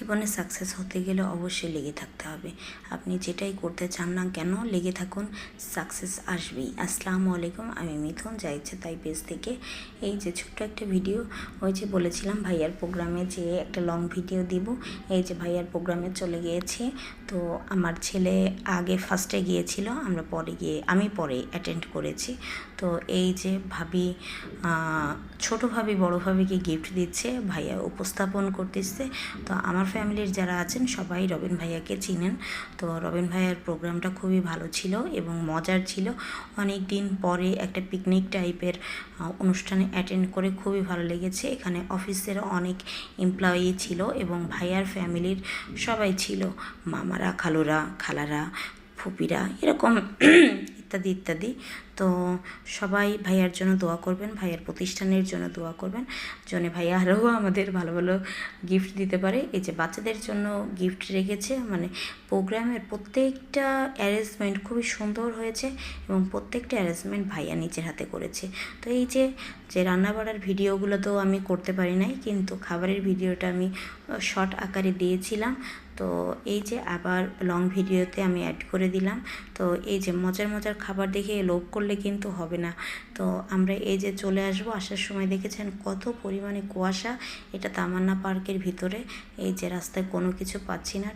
জীবনে সাকসেস হতে গেলে অবশ্যই লেগে থাকতে হবে। আপনি যেটাই করতে চান না কেন লেগে থাকুন, সাকসেস আসবেই। আসসালামু আলাইকুম, আমি মিথুন, যা ইচ্ছে তাই পেজ থেকে এই যে ছোট্ট একটা ভিডিও, ওই যে বলেছিলাম ভাইয়ার প্রোগ্রামে যে একটা লং ভিডিও দিব, এই যে ভাইয়ার প্রোগ্রামে চলে গিয়েছি। তো আমার ছেলে আগে ফার্স্টে গিয়েছিল, আমি পরে অ্যাটেন্ড করেছি। তো এই যে ভাবি, ছোটো ভাবি বড়ো ভাবিকে গিফট দিচ্ছে, ভাইয়া উপস্থাপন করতেছে। তো আমার ফ্যামিলির যারা আছেন সবাই রবিন ভাইয়াকে চিনেন। তো রবিন ভাইয়ার প্রোগ্রামটা খুবই ভালো ছিল এবং মজার ছিল। অনেক দিন পরে একটা পিকনিক টাইপের অনুষ্ঠানে অ্যাটেন্ড করে খুবই ভালো লেগেছে। এখানে অফিসের অনেক এমপ্লয়ি ছিল এবং ভাইয়ার ফ্যামিলির সবাই ছিল, মামারা, খালারা, ফুপিরা, এরকম ইত্যাদি ইত্যাদি। তো সবাই ভাইয়ার জন্য দোয়া করবেন, ভাইয়ার প্রতিষ্ঠানের জন্য দোয়া করবেন, যেন ভাইয়া আরও আমাদের ভালো ভালো গিফট দিতে পারে। এই যে বাচ্চাদের জন্য গিফট রেখেছে, মানে প্রোগ্রামের প্রত্যেকটা অ্যারেঞ্জমেন্ট খুবই সুন্দর হয়েছে এবং প্রত্যেকটা অ্যারেঞ্জমেন্ট ভাইয়া নিজের হাতে করেছে। তো এই যে রান্নাবাড়ার ভিডিওগুলো তো আমি করতে পারি নাই, কিন্তু খাবারের ভিডিওটা আমি শর্ট আকারে দিয়েছিলাম। তো এই যে আবার লং ভিডিওতে আমি অ্যাড করে দিলাম। তো এই যে মজার মজার খাবার দেখে লোভ করলে কিন্তু হবে না। তো আমরা এই যে চলে আসবো, আসার সময় দেখেছেন কত পরিমাণে কুয়াশা। এটা তামান্না পার্কের ভিতরে, এই যে রাস্তায় কোনো কিছু পাচ্ছি না।